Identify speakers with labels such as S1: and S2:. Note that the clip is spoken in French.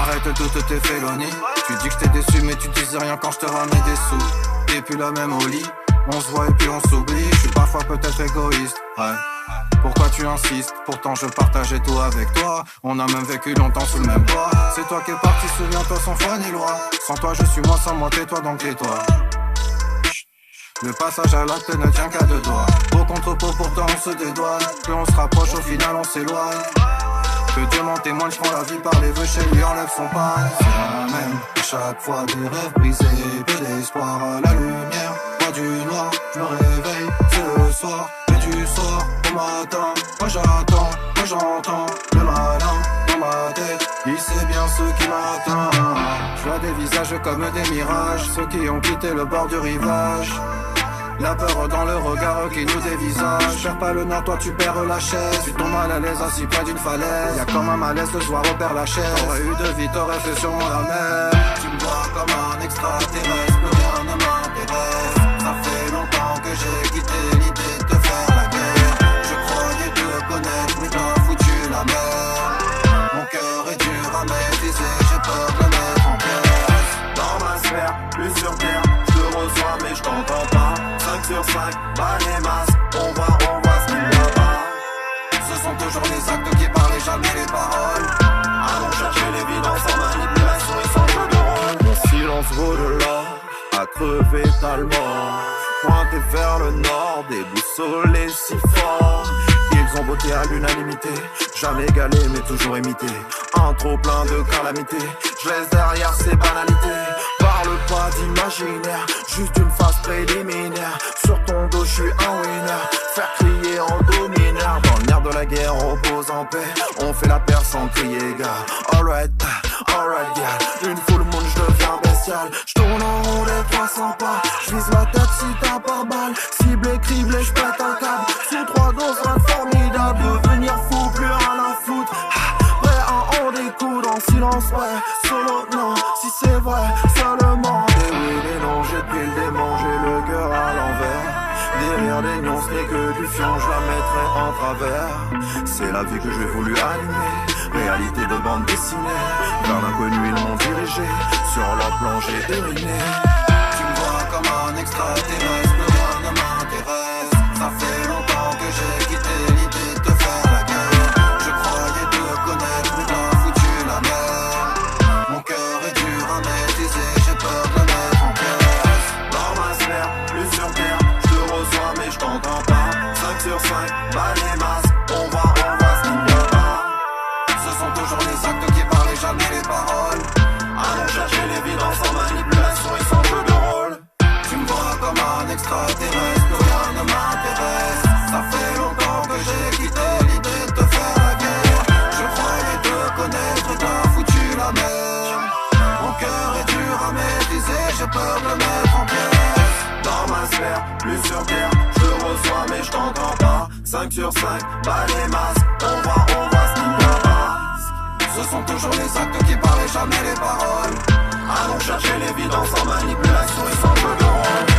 S1: Arrête toutes tes félonies. Tu dis que t'es déçu mais tu disais rien quand je te ramène des sous. T'es plus la même au lit. On se voit et puis on s'oublie. Je suis parfois peut-être égoïste, ouais. Pourquoi tu insistes? Pourtant je partageais tout avec toi. On a même vécu longtemps sous le même toit. C'est toi qui es parti, souviens-toi sans foi ni loi. Sans toi je suis moi, sans moi tais-toi donc tais-toi. Le passage à l'acte ne tient qu'à deux doigts. Au contre-pot pourtant on se dédouane. Plus on se rapproche au final on s'éloigne. Que Dieu m'en témoigne, je prends la vie par les vœux, chez lui enlève son pain. C'est la même, à chaque fois des rêves brisés. Peu d'espoir à la lumière, pas du noir. Je me réveille, c'est le soir. Et du soir au matin, moi j'attends, moi j'entends le malin dans ma tête. Il sait bien ce qui m'atteint. Je vois des visages comme des mirages, ceux qui ont quitté le bord du rivage. La peur dans le regard qui nous dévisage. Perds pas le nord, toi tu perds la chaise. Tu tombes mal à l'aise assis près d'une falaise. Y'a comme un malaise, le soir on perd la chaise. T'aurais eu de vie, t'aurais fait sûrement la même. Tu me vois comme un extraterrestre, plus rien ne m'intéresse. Ça fait longtemps que j'ai quitté l'idée de te faire la guerre. Je croyais te connaître, mais t'as foutu la merde. Mon cœur est dur à maîtriser, j'ai peur de le mettre en pièces.
S2: Dans ma sphère, plus sur terre, je te reçois mais je t'entends pas. 5 sur 5, pas les masques, on voit ce qu'il n'y a pas.
S1: Ce sont toujours les actes qui parlent et jamais les paroles.
S2: Allons chercher l'évidence en manipulation et sans jeu de rôle. Mon silence vaut de l'or, à crever t'as le mort. Pointé vers le nord, déboussolé si fort. Ils ont voté à l'unanimité, jamais égalé mais toujours imité. Un trop plein de calamités, je laisse derrière ces banalités. Parle pas d'imaginaire, juste une phase préliminaire. Sur ton dos je suis un winner, faire crier en domineur. Dans le nerf de la guerre, on repose en paix. On fait la paire sans crier gars. Alright, yeah. Une fois le monde je deviens bestial. Je tourne en rond les 300 pas. Je vise la tête si t'as par balle. Ciblé, criblé, je pète un câble. Sous 3 doses, rien de formidable. Devenir fou, plus rien à foutre. Prêt à en découdre en silence, ouais. Solo, non, si c'est vrai, seulement. Et oui, les noms, j'ai pris le démon, j'ai le cœur à l'envers. Derrière des nions, ce n'est que du fion, je la mettrai en travers. C'est la vie que j'ai voulu animer, réalité de bande dessinée. Vers l'inconnu, ils m'ont dirigé, sur leur plongée urinée.
S1: Tu me vois comme un extraterrestre, plus rien ne m'intéresse. Ça fait longtemps que j'ai quitté l'idée de te faire la guerre. Je croyais te connaître, mais t'as foutu la merde. Mon cœur est dur à maîtriser, j'ai peur de le mettre en pièces.
S2: Dans ma sphère, plus sur terre, je te reçois mais je t'entends pas. 5 sur 5, pas les masques, on voit ce qu'il n'y a pas.
S1: Ce sont toujours les actes qui parlent et jamais les paroles.
S2: Allons chercher l'évidence en manipulation et sans jeu de rôle.
S1: Tu me vois comme un extraterrestre, plus rien ne m'intéresse. Ça fait longtemps que j'ai quitté l'idée de te faire la guerre. Je croyais te connaître, t'as foutu la merde. Mon cœur est dur à maîtriser, j'ai peur de le mettre en pièces.
S2: Dans ma sphère, plus sur terre, je te reçois mais je t'entends pas. 5 sur 5, pas les masques, on voit ce qu'il n'y a pas.
S1: Ce sont toujours les actes qui parlent et jamais les paroles.
S2: Allons chercher l'évidence en manipulation et sans jeu de rôle.